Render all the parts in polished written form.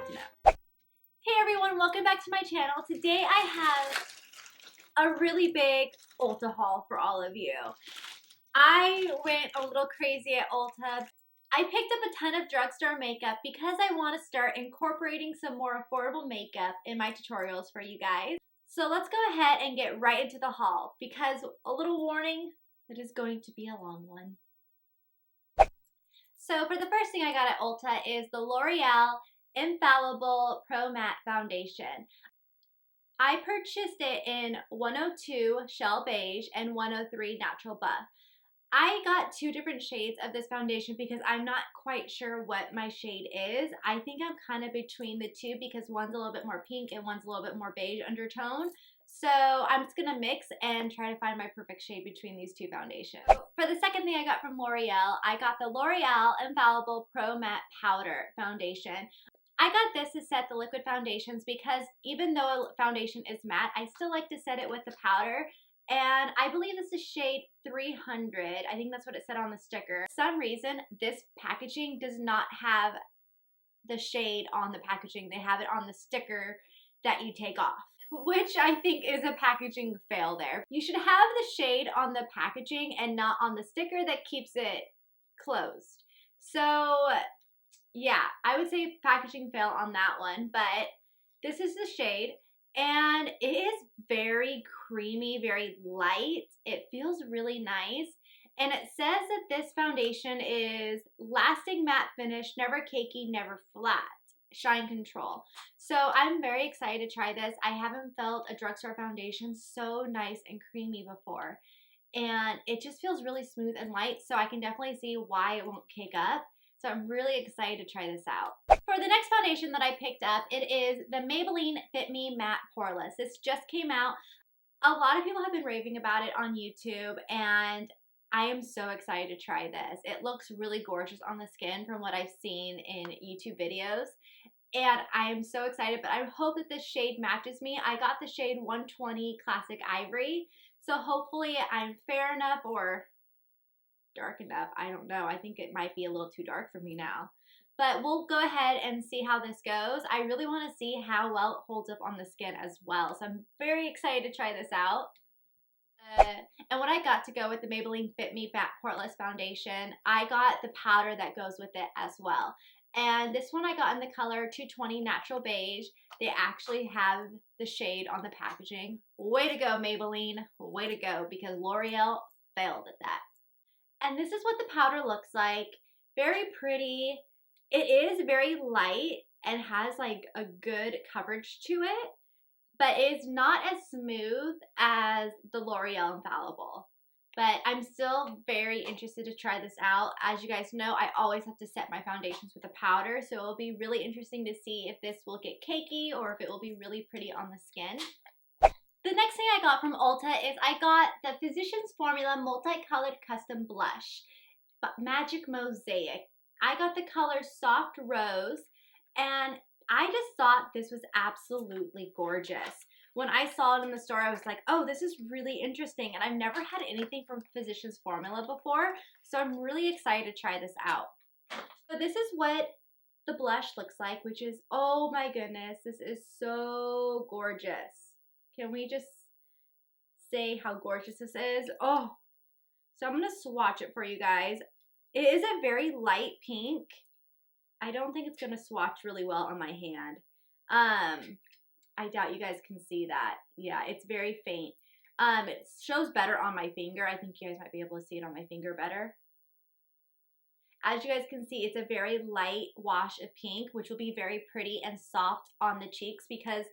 have to know. Hey everyone, welcome back to my channel. Today I have a really big Ulta haul for all of you. I went a little crazy at Ulta. I picked up a ton of drugstore makeup because I want to start incorporating some more affordable makeup in my tutorials for you guys. So let's go ahead and get right into the haul because a little warning, it is going to be a long one. So for the first thing I got at Ulta is the L'Oreal Infallible Pro Matte Foundation. I purchased it in 102 Shell Beige and 103 Natural Buff. I got two different shades of this foundation because I'm not quite sure what my shade is. I think I'm kind of between the two because one's a little bit more pink and one's a little bit more beige undertone. So I'm just going to mix and try to find my perfect shade between these two foundations. For the second thing I got from L'Oreal, I got the L'Oreal Infallible Pro Matte Powder Foundation. I got this to set the liquid foundations because even though a foundation is matte, I still like to set it with the powder. And I believe this is shade 300. I think that's what it said on the sticker. For some reason, this packaging does not have the shade on the packaging. They have it on the sticker that you take off, which I think is a packaging fail there. You should have the shade on the packaging and not on the sticker that keeps it closed. So yeah, I would say packaging fail on that one, but this is the shade and it is very creamy, very light. It feels really nice. And it says that this foundation is lasting matte finish, never cakey, never flat. Shine control. So I'm very excited to try this. I haven't felt a drugstore foundation so nice and creamy before. And it just feels really smooth and light, so I can definitely see why it won't cake up. So I'm really excited to try this out. For the next foundation that I picked up, it is the Maybelline Fit Me Matte Poreless. This just came out. A lot of people have been raving about it on YouTube, and I am so excited to try this. It looks really gorgeous on the skin from what I've seen in YouTube videos. And I am so excited, but I hope that this shade matches me. I got the shade 120 Classic Ivory. So hopefully I'm fair enough or dark enough. I don't know. I think it might be a little too dark for me now. But we'll go ahead and see how this goes. I really want to see how well it holds up on the skin as well. So I'm very excited to try this out. And what I got to go with the Maybelline Fit Me Matte Poreless Foundation, I got the powder that goes with it as well. And this one I got in the color 220 Natural Beige. They actually have the shade on the packaging. Way to go, Maybelline. Way to go, because L'Oreal failed at that. And this is what the powder looks like. Very pretty. It is very light and has like a good coverage to it, but it's not as smooth as the L'Oreal Infallible. But I'm still very interested to try this out. As you guys know, I always have to set my foundations with a powder, so it'll be really interesting to see if this will get cakey or if it will be really pretty on the skin. The next thing I got from Ulta is I got the Physicians Formula Multicolored Custom Blush, Magic Mosaic. I got the color Soft Rose, and I just thought this was absolutely gorgeous. When I saw it in the store, I was like, oh, this is really interesting, and I've never had anything from Physicians Formula before, so I'm really excited to try this out. So this is what the blush looks like, which is, oh my goodness, this is so gorgeous. Can we just say how gorgeous this is? Oh, so I'm going to swatch it for you guys. It is a very light pink. I don't think it's going to swatch really well on my hand. I doubt you guys can see that. Yeah, it's very faint. It shows better on my finger. I think you guys might be able to see it on my finger better. As you guys can see, it's a very light wash of pink, which will be very pretty and soft on the cheeks because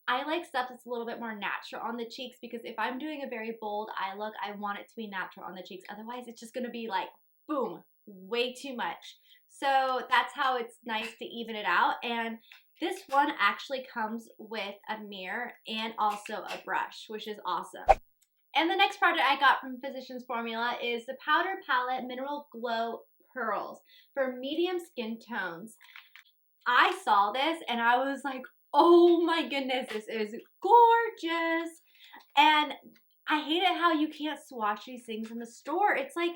I like stuff that's a little bit more natural on the cheeks because if I'm doing a very bold eye look, I want it to be natural on the cheeks. Otherwise, it's just going to be like, boom, way too much. So that's how it's nice to even it out. And this one actually comes with a mirror and also a brush, which is awesome. And the next product I got from Physicians Formula is the Powder Palette Mineral Glow Pearls for medium skin tones. I saw this and I was like, oh my goodness, this is gorgeous. And I hate it how you can't swatch these things in the store. It's like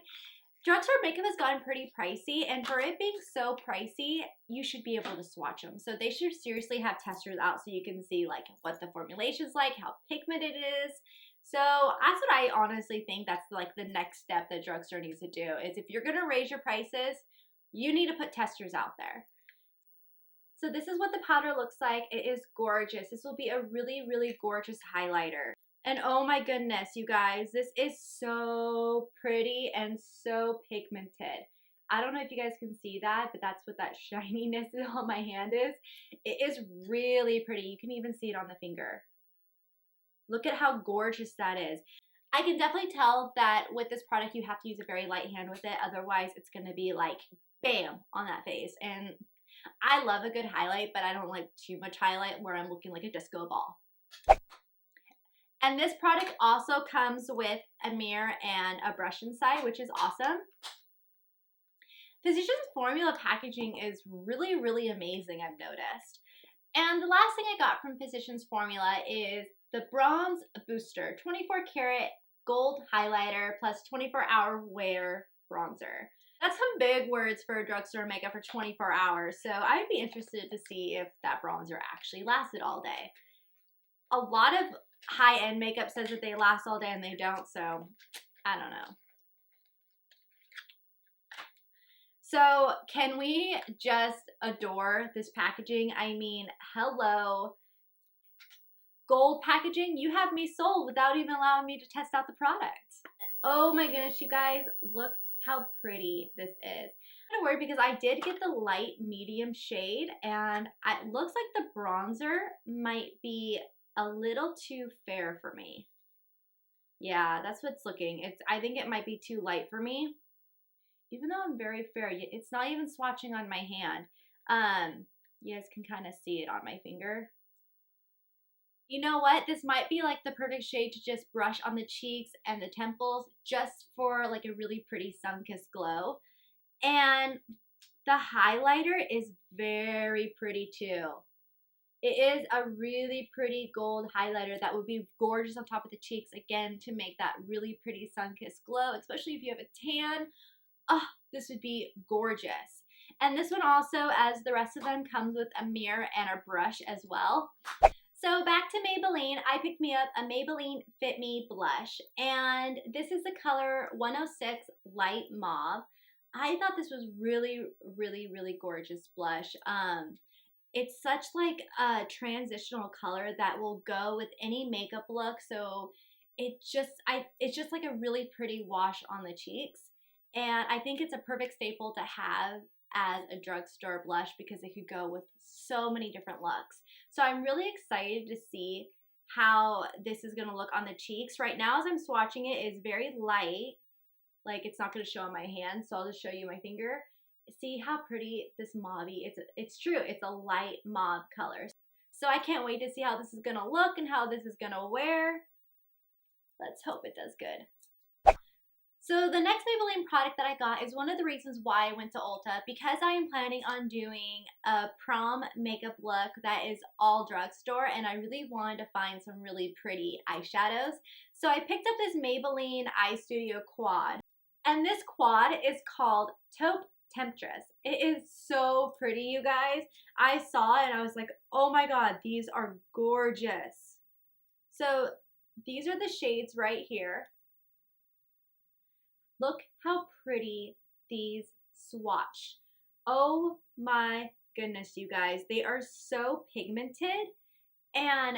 Drugstore makeup has gotten pretty pricey, and for it being so pricey, you should be able to swatch them. So they should seriously have testers out so you can see like what the formulation's like, how pigmented it is. So that's what I honestly think that's like the next step that drugstore needs to do is if you're gonna raise your prices, you need to put testers out there. So this is what the powder looks like. It is gorgeous. This will be a really, really gorgeous highlighter. And oh my goodness, you guys, this is so pretty and so pigmented. I don't know if you guys can see that, but that's what that shininess on my hand is. It is really pretty. You can even see it on the finger. Look at how gorgeous that is. I can definitely tell that with this product, you have to use a very light hand with it. Otherwise, it's going to be like, bam, on that face. And I love a good highlight, but I don't like too much highlight where I'm looking like a disco ball. And this product also comes with a mirror and a brush inside, which is awesome. Physicians Formula packaging is really, really amazing, I've noticed. And the last thing I got from Physicians Formula is the Bronze Booster 24 karat gold highlighter plus 24-hour wear bronzer. That's some big words for a drugstore makeup for 24 hours, so I'd be interested to see if that bronzer actually lasted all day. A lot of high-end makeup says that they last all day and they don't, so I don't know. So can we just adore this packaging? I mean, hello. Gold packaging, you have me sold without even allowing me to test out the product. Oh my goodness, you guys, look how pretty this is. I'm worried because I did get the light medium shade and it looks like the bronzer might be a little too fair for me. Yeah, that's what's looking. I think it might be too light for me. Even though I'm very fair, it's not even swatching on my hand. You guys can kind of see it on my finger. You know what? This might be like the perfect shade to just brush on the cheeks and the temples just for like a really pretty sun-kissed glow. And the highlighter is very pretty too. It is a really pretty gold highlighter that would be gorgeous on top of the cheeks, again, to make that really pretty sun-kissed glow, especially if you have a tan. Oh, this would be gorgeous. And this one also, as the rest of them, comes with a mirror and a brush as well. So back to Maybelline, I picked me up a Maybelline Fit Me blush, and this is the color 106 Light Mauve. I thought this was really, really, really gorgeous blush. It's such like a transitional color that will go with any makeup look, so it's just like a really pretty wash on the cheeks, and I think it's a perfect staple to have as a drugstore blush because it could go with so many different looks. So I'm really excited to see how this is going to look on the cheeks. Right now as I'm swatching it, it's very light, like it's not going to show on my hand, so I'll just show you my finger. See how pretty this mauve, it's true, it's a light mauve color. So I can't wait to see how this is going to look and how this is going to wear. Let's hope it does good. So the next Maybelline product that I got is one of the reasons why I went to Ulta, because I am planning on doing a prom makeup look that is all drugstore, and I really wanted to find some really pretty eyeshadows. So I picked up this Maybelline Eye Studio quad, and this quad is called Taupe Temptress. It is so pretty, you guys. I saw it and I was like, oh my god, these are gorgeous. So these are the shades right here. Look how pretty these swatched. Oh my goodness, you guys. They are so pigmented and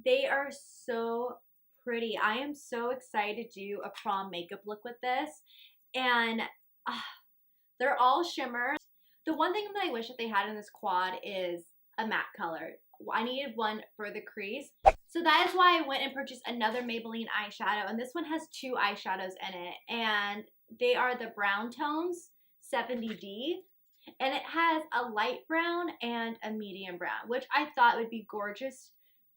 they are so pretty. I am so excited to do a prom makeup look with this. And they're all shimmer. The one thing that I wish that they had in this quad is a matte color. I needed one for the crease. So that is why I went and purchased another Maybelline eyeshadow, and this one has two eyeshadows in it, and they are the brown tones, 70D, and it has a light brown and a medium brown, which I thought would be gorgeous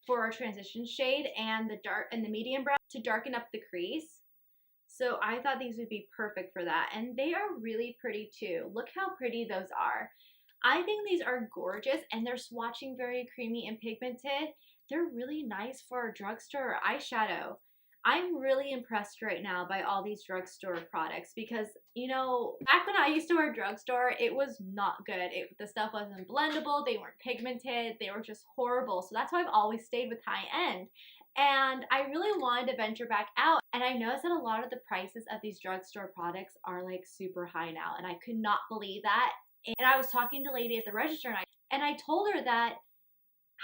for a transition shade, and the dark and the medium brown to darken up the crease. So I thought these would be perfect for that, and they are really pretty too. Look how pretty those are. I think these are gorgeous, and they're swatching very creamy and pigmented. They're really nice for a drugstore eyeshadow. I'm really impressed right now by all these drugstore products because, you know, back when I used to wear drugstore, it was not good. The stuff wasn't blendable, they weren't pigmented, they were just horrible. So that's why I've always stayed with high end. And I really wanted to venture back out. And I noticed that a lot of the prices of these drugstore products are like super high now. And I could not believe that. And I was talking to a lady at the register and I told her that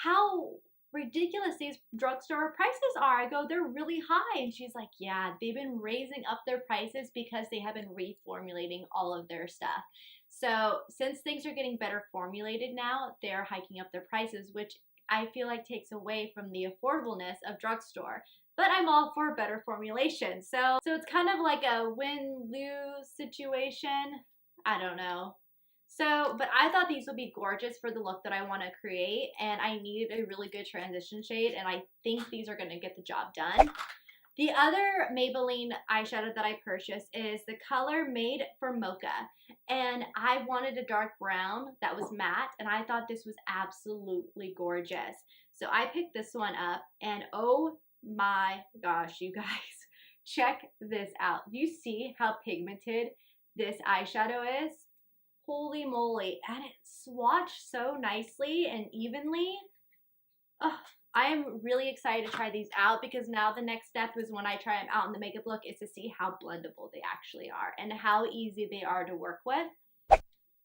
how ridiculous these drugstore prices are. I go, they're really high. And she's like, yeah, they've been raising up their prices because they have been reformulating all of their stuff. So since things are getting better formulated now, they're hiking up their prices, which I feel like takes away from the affordableness of drugstore. But I'm all for better formulation. So it's kind of like a win-lose situation. I don't know. So, but I thought these would be gorgeous for the look that I want to create, and I needed a really good transition shade, and I think these are going to get the job done. The other Maybelline eyeshadow that I purchased is the color Made for Mocha, and I wanted a dark brown that was matte, and I thought this was absolutely gorgeous. So I picked this one up, and oh my gosh, you guys, check this out. Do you see how pigmented this eyeshadow is? Holy moly, and it swatched so nicely and evenly. Oh, I am really excited to try these out because now the next step is when I try them out in the makeup look is to see how blendable they actually are and how easy they are to work with.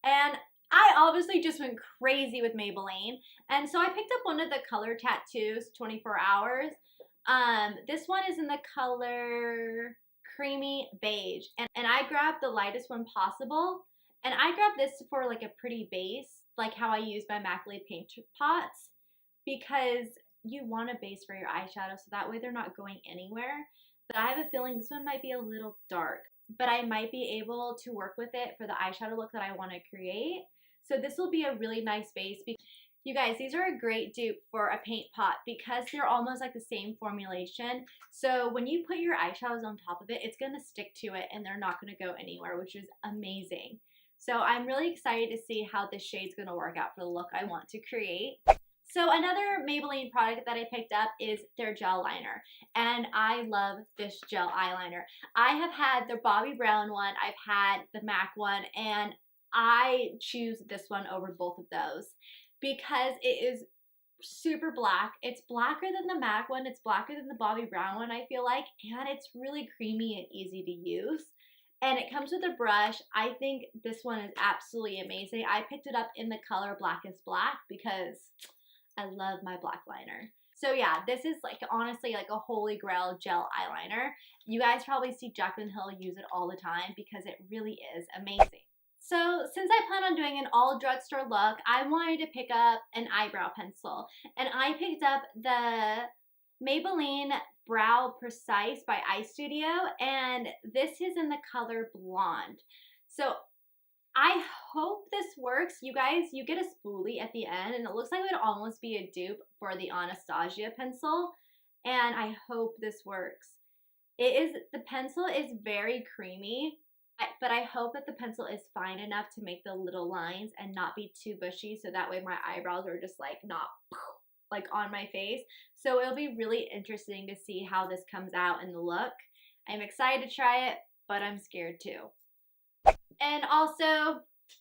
And I obviously just went crazy with Maybelline, and so I picked up one of the color tattoos 24 hours. This one is in the color Creamy Beige, and I grabbed the lightest one possible. And I grabbed this for like a pretty base, like how I use my Immaculate Paint Pots, because you want a base for your eyeshadow so that way they're not going anywhere. But I have a feeling this one might be a little dark, but I might be able to work with it for the eyeshadow look that I want to create. So this will be a really nice base. You guys, these are a great dupe for a paint pot because they're almost like the same formulation. So when you put your eyeshadows on top of it, it's going to stick to it and they're not going to go anywhere, which is amazing. So I'm really excited to see how this shade's going to work out for the look I want to create. So another Maybelline product that I picked up is their gel liner. And I love this gel eyeliner. I have had the Bobbi Brown one, I've had the MAC one, and I choose this one over both of those because it is super black. It's blacker than the MAC one, it's blacker than the Bobbi Brown one, I feel like, and it's really creamy and easy to use. And it comes with a brush. I think this one is absolutely amazing. I picked it up in the color Blackest Black because I love my black liner. So yeah, this is like honestly like a holy grail gel eyeliner. You guys probably see Jaclyn Hill use it all the time because it really is amazing. So since I plan on doing an all drugstore look, I wanted to pick up an eyebrow pencil. And I picked up the Maybelline Brow Precise by Eye Studio, and this is in the color Blonde. So I hope this works. You guys, you get a spoolie at the end, and it looks like it would almost be a dupe for the Anastasia pencil, and I hope this works. The pencil is very creamy, but I hope that the pencil is fine enough to make the little lines and not be too bushy, so that way my eyebrows are just like not like on my face. So it'll be really interesting to see how this comes out in the look. I'm excited to try it, but I'm scared too. And also,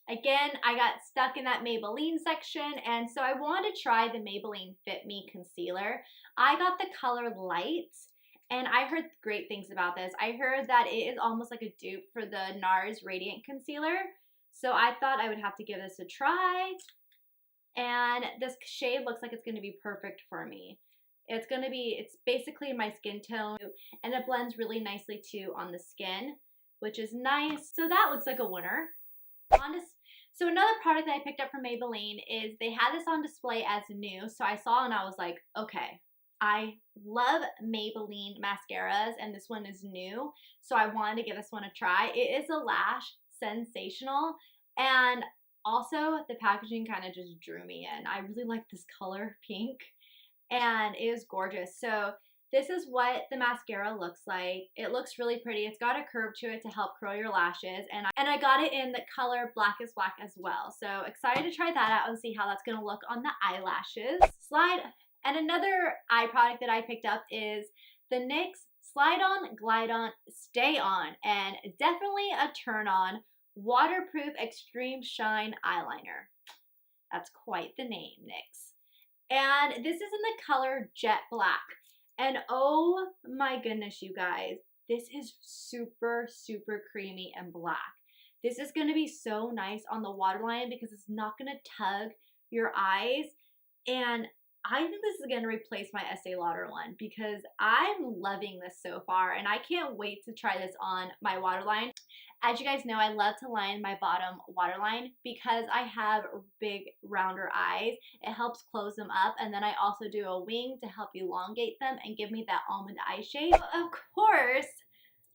again, I got stuck in that Maybelline section, and so I wanted to try the Maybelline Fit Me Concealer. I got the color Light, and I heard great things about this. I heard that it is almost like a dupe for the NARS Radiant Concealer, so I thought I would have to give this a try. And this shade looks like it's going to be perfect for me. It's basically my skin tone, and it blends really nicely too on the skin, which is nice. So that looks like a winner. So another product that I picked up from Maybelline is they had this on display as new. So I saw and I was like, okay, I love Maybelline mascaras and this one is new. So I wanted to give this one a try. It is a lash sensational, and also the packaging kind of just drew me in. I really like this color pink and it is gorgeous. So this is what the mascara looks like. It looks really pretty. It's got a curve to it to help curl your lashes, and I got it in the color Blackest Black as well. So excited to try that out and see how that's gonna look on the eyelashes. And another eye product that I picked up is the NYX Slide on, glide on, stay on, and definitely a turn on. Waterproof Extreme Shine Eyeliner. That's quite the name, NYX. And this is in the color Jet Black. And oh my goodness, you guys, this is super, super creamy and black. This is going to be so nice on the waterline because it's not going to tug your eyes. And I think this is going to replace my Estee Lauder one because I'm loving this so far and I can't wait to try this on my waterline. As you guys know, I love to line my bottom waterline because I have big rounder eyes. It helps close them up, and then I also do a wing to help elongate them and give me that almond eye shape. Of course,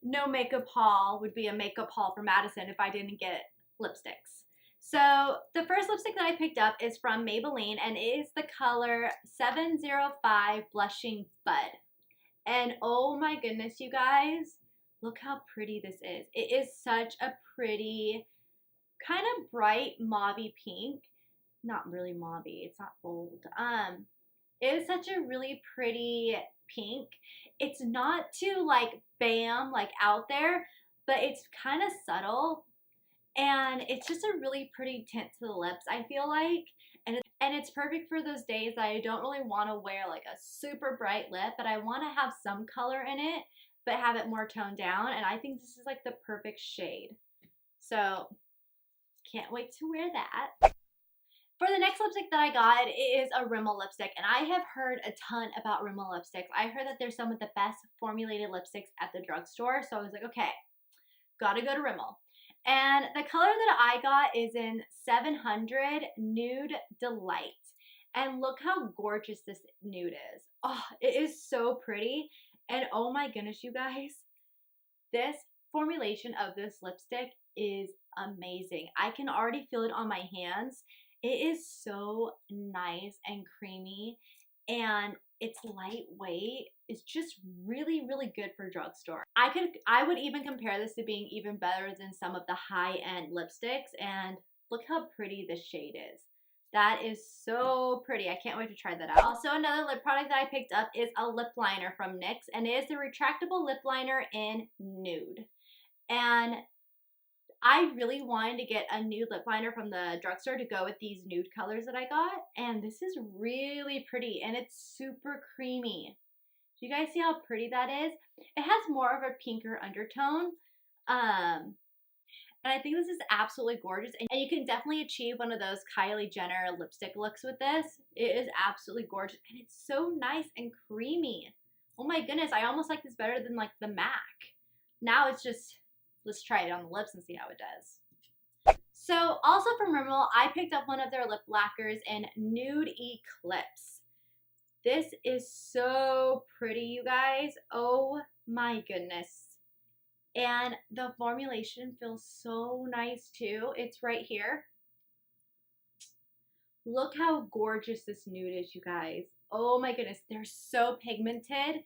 no makeup haul would be a makeup haul for Madison if I didn't get lipsticks. So the first lipstick that I picked up is from Maybelline, and it is the color 705 Blushing Bud. And oh my goodness, you guys, look how pretty this is. It is such a pretty, kind of bright mauvey pink. Not really mauvey, it's not bold. It is such a really pretty pink. It's not too like bam, like out there, but it's kind of subtle. And it's just a really pretty tint to the lips, I feel like. And it's perfect for those days that I don't really want to wear like a super bright lip, but I want to have some color in it, but have it more toned down. And I think this is like the perfect shade. So can't wait to wear that. For the next lipstick that I got, it is a Rimmel lipstick, and I have heard a ton about Rimmel lipsticks. I heard that they're some of the best formulated lipsticks at the drugstore, so I was like, okay, gotta go to Rimmel. And the color that I got is in 700 Nude Delight. And look how gorgeous this nude is. Oh, it is so pretty. And oh my goodness, you guys, this formulation of this lipstick is amazing. I can already feel it on my hands. It is so nice and creamy, and it's lightweight. It's just really, really good for drugstore. I would even compare this to being even better than some of the high-end lipsticks, and look how pretty this shade is. That is so pretty. I can't wait to try that out. Also, another lip product that I picked up is a lip liner from NYX, and it is the retractable lip liner in Nude. And I really wanted to get a nude lip liner from the drugstore to go with these nude colors that I got. And this is really pretty, and it's super creamy. Do you guys see how pretty that is? It has more of a pinker undertone. And I think this is absolutely gorgeous. And you can definitely achieve one of those Kylie Jenner lipstick looks with this. It is absolutely gorgeous. And it's so nice and creamy. Oh my goodness, I almost like this better than like the MAC. Now it's just, let's try it on the lips and see how it does. So also from Rimmel, I picked up one of their lip lacquers in Nude Eclipse. This is so pretty, you guys. Oh my goodness. And the formulation feels so nice too. It's right here. Look how gorgeous this nude is, you guys. Oh my goodness, they're so pigmented.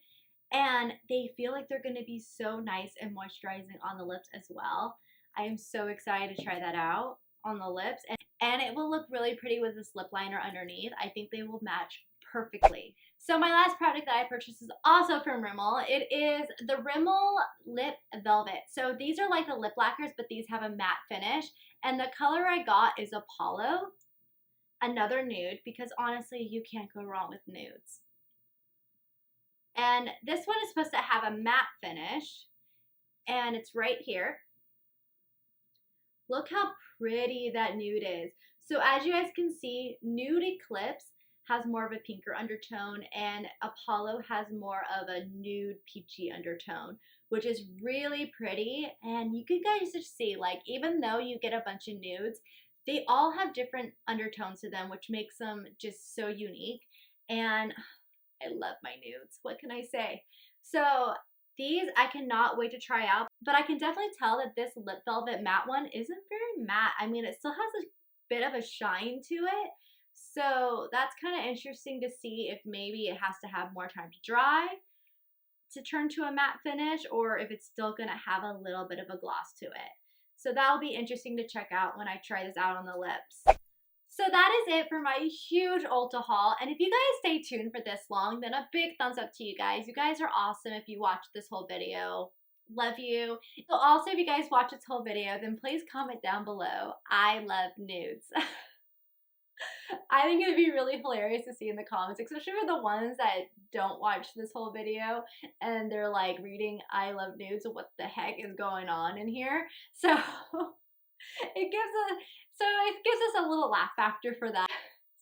And they feel like they're going to be so nice and moisturizing on the lips as well. I am so excited to try that out on the lips. And it will look really pretty with this lip liner underneath. I think they will match perfectly. So my last product that I purchased is also from Rimmel. It is the Rimmel Lip Velvet. So these are like the lip lacquers, but these have a matte finish. And the color I got is Apollo. Another nude, because honestly, you can't go wrong with nudes. And this one is supposed to have a matte finish, and it's right here. Look how pretty that nude is. So as you guys can see, Nude Eclipse has more of a pinker undertone, and Apollo has more of a nude peachy undertone, which is really pretty. And you can guys just see, like, even though you get a bunch of nudes, they all have different undertones to them, which makes them just so unique. And I love my nudes. What can I say? So these I cannot wait to try out, but I can definitely tell that this Lip Velvet matte one isn't very matte. I mean, it still has a bit of a shine to it. So that's kind of interesting to see if maybe it has to have more time to dry to turn to a matte finish, or if it's still going to have a little bit of a gloss to it. So that'll be interesting to check out when I try this out on the lips. So that is it for my huge Ulta haul. And if you guys stay tuned for this long, then a big thumbs up to you guys. You guys are awesome if you watched this whole video. Love you. So also, if you guys watch this whole video, then please comment down below. I love nudes. I think it'd be really hilarious to see in the comments, especially for the ones that don't watch this whole video and they're like reading I love nudes. What the heck is going on in here? So it gives us a little laugh factor for that.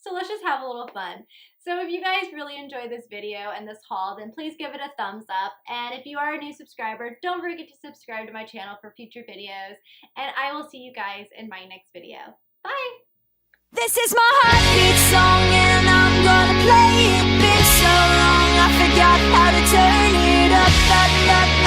So let's just have a little fun. So if you guys really enjoyed this video and this haul, then please give it a thumbs up. And if you are a new subscriber, don't forget to subscribe to my channel for future videos. And I will see you guys in my next video. Bye! This is my heartbeat song and I'm gonna play it. Been so long I forgot how to turn it up, up, up.